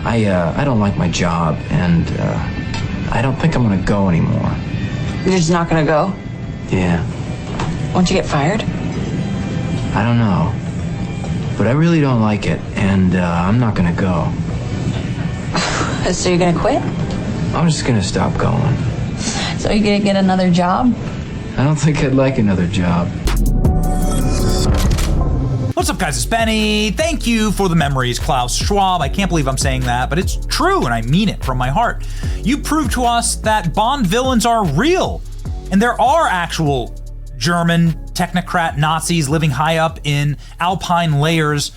I don't like my job, and I don't think I'm gonna go anymore. You're just not gonna go? Yeah. Won't you get fired? I don't know. But I really don't like it, and I'm not gonna go. So you're gonna quit? I'm just gonna stop going. So you're gonna get another job? I don't think I'd like another job. What's up, guys? It's Benny. Thank you for the memories, Klaus Schwab. I can't believe I'm saying that, but it's true, and I mean it from my heart. You proved to us that Bond villains are real, and there are actual German technocrat Nazis living high up in alpine layers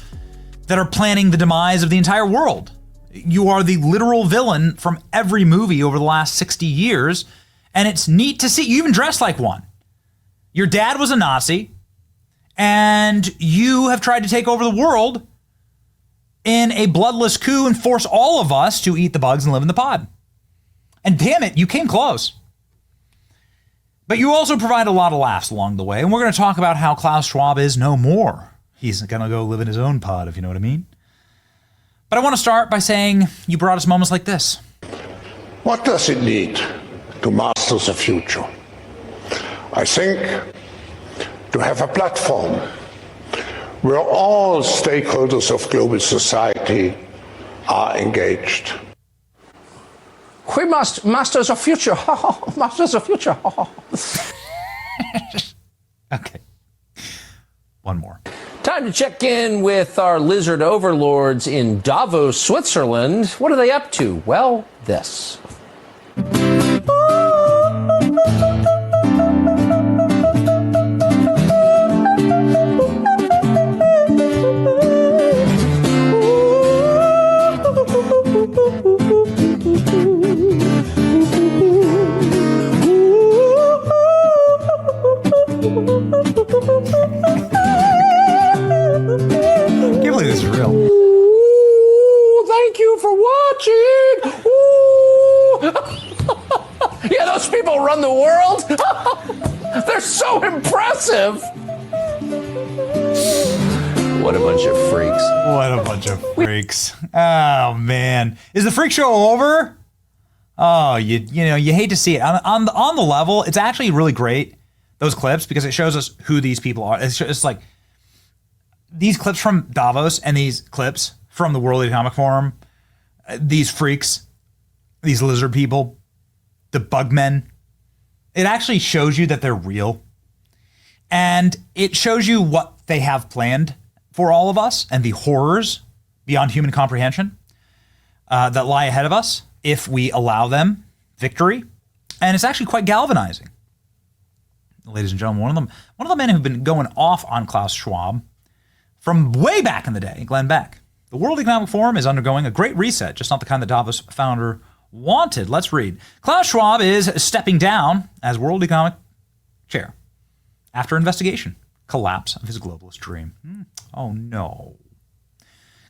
that are planning the demise of the entire world. You are the literal villain from every movie over the last 60 years, and it's neat to see. You even dress like one. Your dad was a Nazi, and you have tried to take over the world in a bloodless coup and force all of us to eat the bugs and live in the pod. And damn it, you came close. But you also provide a lot of laughs along the way, and we're going to talk about how Klaus Schwab is no more. He's going to go live in his own pod, if you know what I mean. But I want to start by saying you brought us moments like this. What does it need to master the future? I think to have a platform where all stakeholders of global society are engaged. We must masters of future. Masters of future. Okay. One more. Time to check in with our lizard overlords in Davos, Switzerland. What are they up to? Well, this. This is real. Ooh, thank you for watching. Ooh. Yeah, those people run the world. They're so impressive. What a bunch of freaks. What a bunch of freaks. Oh, man. Is the freak show over? Oh, you hate to see it. On the level, it's actually really great, those clips, because it shows us who these people are. It's like these clips from Davos and these clips from the World Economic Forum, these freaks, these lizard people, the bug men, it actually shows you that they're real. And it shows you what they have planned for all of us and the horrors beyond human comprehension that lie ahead of us if we allow them victory. And it's actually quite galvanizing. Ladies and gentlemen, one of the men who've been going off on Klaus Schwab from way back in the day, Glenn Beck. The World Economic Forum is undergoing a great reset, just not the kind that Davos founder wanted. Let's read. Klaus Schwab is stepping down as World Economic Chair after investigation. Collapse of his globalist dream. Oh no.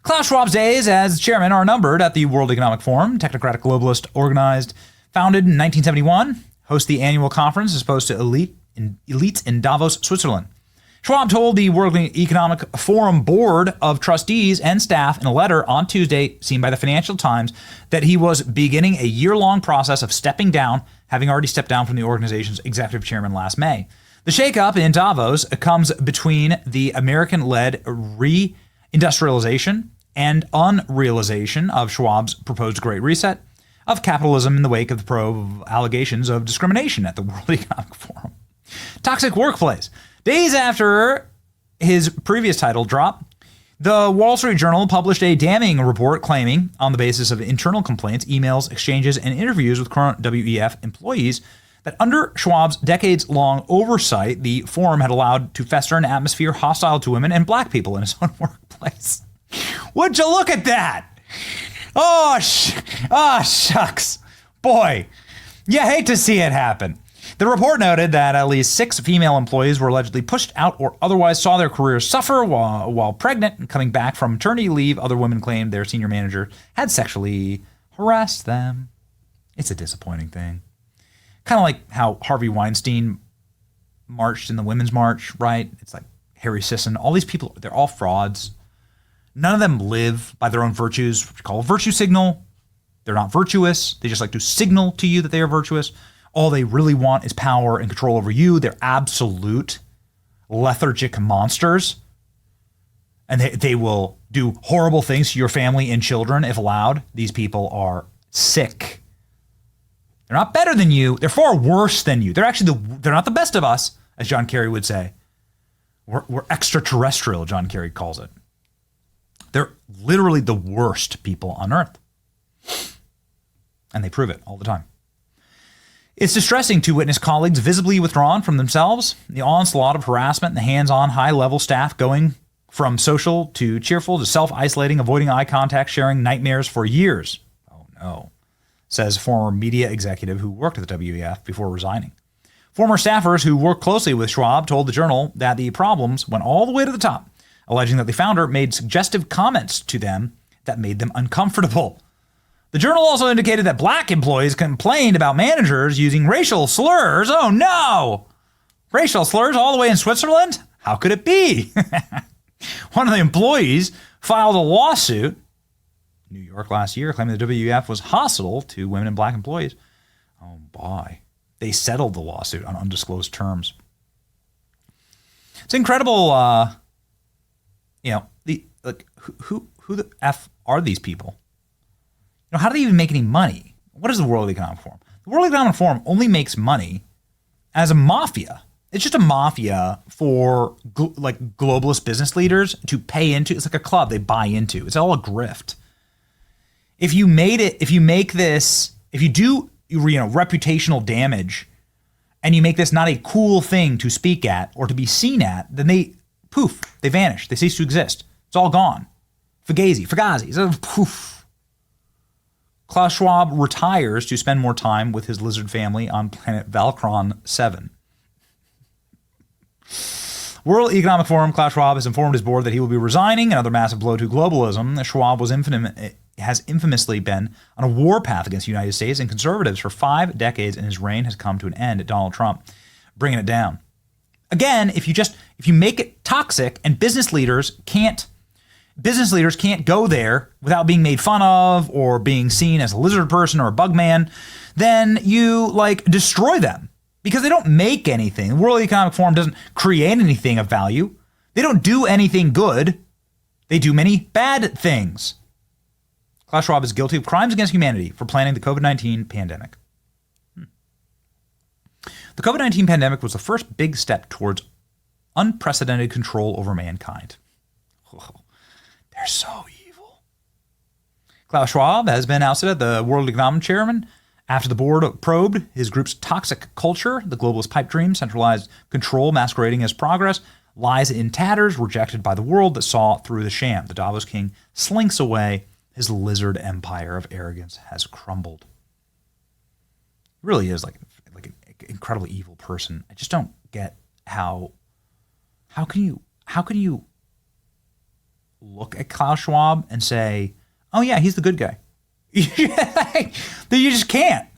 Klaus Schwab's days as chairman are numbered at the World Economic Forum, technocratic globalist founded in 1971, hosts the annual conference as opposed to elites in Davos, Switzerland. Schwab told the World Economic Forum Board of Trustees and staff in a letter on Tuesday, seen by the Financial Times, that he was beginning a year-long process of stepping down, having already stepped down from the organization's executive chairman last May. The shakeup in Davos comes between the American-led reindustrialization and unrealization of Schwab's proposed Great Reset of capitalism in the wake of the probe of allegations of discrimination at the World Economic Forum. Toxic workplace. Days after his previous title drop, the Wall Street Journal published a damning report claiming, on the basis of internal complaints, emails, exchanges, and interviews with current WEF employees, that under Schwab's decades-long oversight, the forum had allowed to fester an atmosphere hostile to women and black people in his own workplace. Would you look at that? Oh, shucks. Boy, you hate to see it happen. The report noted that at least 6 female employees were allegedly pushed out or otherwise saw their careers suffer while pregnant and coming back from maternity leave. Other women claimed their senior manager had sexually harassed them. It's a disappointing thing. Kind of like how Harvey Weinstein marched in the Women's March, right? It's like Harry Sisson. All these people, they're all frauds. None of them live by their own virtues, which we call a virtue signal. They're not virtuous. They just like to signal to you that they are virtuous. All they really want is power and control over you. They're absolute lethargic monsters. And they will do horrible things to your family and children if allowed. These people are sick. They're not better than you. They're far worse than you. They're not the best of us, as John Kerry would say. We're extraterrestrial, John Kerry calls it. They're literally the worst people on earth. And they prove it all the time. It's distressing to witness colleagues visibly withdrawn from themselves, the onslaught of harassment and the hands-on high-level staff going from social to cheerful to self-isolating, avoiding eye contact, sharing nightmares for years. Oh no, says former media executive who worked at the WEF before resigning. Former staffers who worked closely with Schwab told the Journal that the problems went all the way to the top, alleging that the founder made suggestive comments to them that made them uncomfortable. The Journal also indicated that black employees complained about managers using racial slurs. Oh no! Racial slurs all the way in Switzerland? How could it be? One of the employees filed a lawsuit in New York last year claiming the WEF was hostile to women and black employees. Oh boy. They settled the lawsuit on undisclosed terms. It's incredible, who the F are these people? How do they even make any money? What is the World Economic Forum? The World Economic Forum only makes money as a mafia. It's just a mafia for globalist business leaders to pay into. It's like a club they buy into. It's all a grift. If you do reputational damage and you make this not a cool thing to speak at or to be seen at, then they vanish. They cease to exist. It's all gone. Fugazi, poof. Klaus Schwab retires to spend more time with his lizard family on planet Valkron 7. World Economic Forum, Klaus Schwab has informed his board that he will be resigning, another massive blow to globalism. Schwab has infamously been on a warpath against the United States and conservatives for 5 decades, and his reign has come to an end at Donald Trump, bringing it down. Again, if you make it toxic and business leaders can't go there without being made fun of or being seen as a lizard person or a bug man, then you destroy them because they don't make anything. The World Economic Forum doesn't create anything of value. They don't do anything good. They do many bad things. Klaus Schwab is guilty of crimes against humanity for planning the COVID-19 pandemic. The COVID-19 pandemic was the first big step towards unprecedented control over mankind. Oh, they're so evil. Klaus Schwab has been ousted as the World Economic Chairman after the board probed his group's toxic culture, the globalist pipe dream, centralized control masquerading as progress, lies in tatters, rejected by the world that saw through the sham. The Davos king slinks away. His lizard empire of arrogance has crumbled. He really is like an incredibly evil person. I just don't get how can you look at Klaus Schwab and say, oh yeah, he's the good guy. You just can't.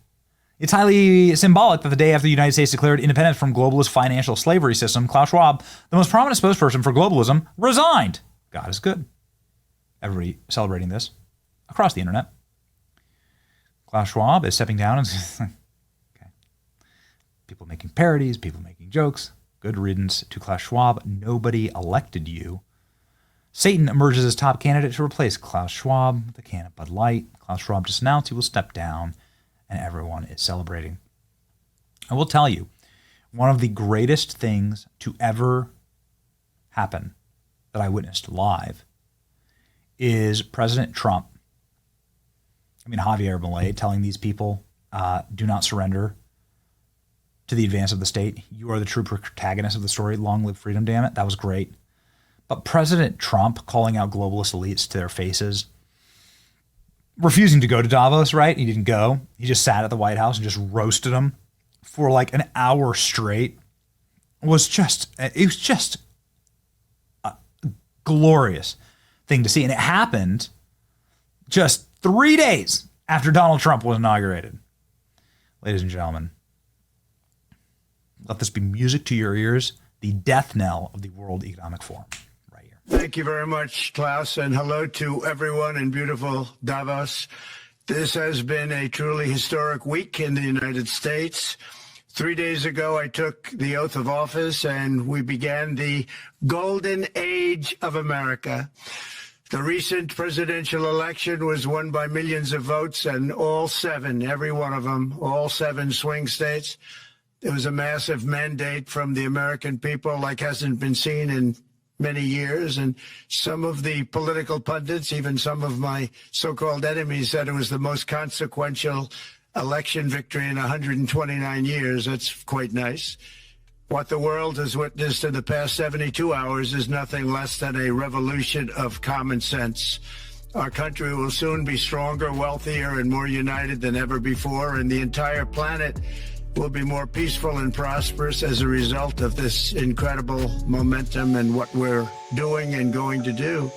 It's highly symbolic that the day after the United States declared independence from globalist financial slavery system, Klaus Schwab, the most prominent spokesperson for globalism, resigned. God is good. Everybody celebrating this across the internet. Klaus Schwab is stepping down and okay. People making parodies, people making jokes. Good riddance to Klaus Schwab. Nobody elected you. Satan emerges as top candidate to replace Klaus Schwab with a can of Bud Light. Klaus Schwab just announced he will step down, and everyone is celebrating. I will tell you, one of the greatest things to ever happen that I witnessed live is President Trump, Javier Milei, telling these people, do not surrender to the advance of the state. You are the true protagonist of the story. Long live freedom, damn it. That was great. But President Trump calling out globalist elites to their faces, refusing to go to Davos, right? He didn't go. He just sat at the White House and just roasted them for like an hour straight. It was just a glorious thing to see. And it happened just 3 days after Donald Trump was inaugurated. Ladies and gentlemen, let this be music to your ears, the death knell of the World Economic Forum right here. Thank you very much, Klaus, and hello to everyone in beautiful Davos. This has been a truly historic week in the United States. 3 days ago, I took the oath of office and we began the golden age of America. The recent presidential election was won by millions of votes, and all seven, every one of them, all seven swing states. It was a massive mandate from the American people like hasn't been seen in many years, and some of the political pundits, even some of my so-called enemies, said it was the most consequential election victory in 129 years. That's quite nice. What the world has witnessed in the past 72 hours is nothing less than a revolution of common sense. Our country will soon be stronger, wealthier, and more united than ever before, and the entire planet will be more peaceful and prosperous as a result of this incredible momentum and what we're doing and going to do.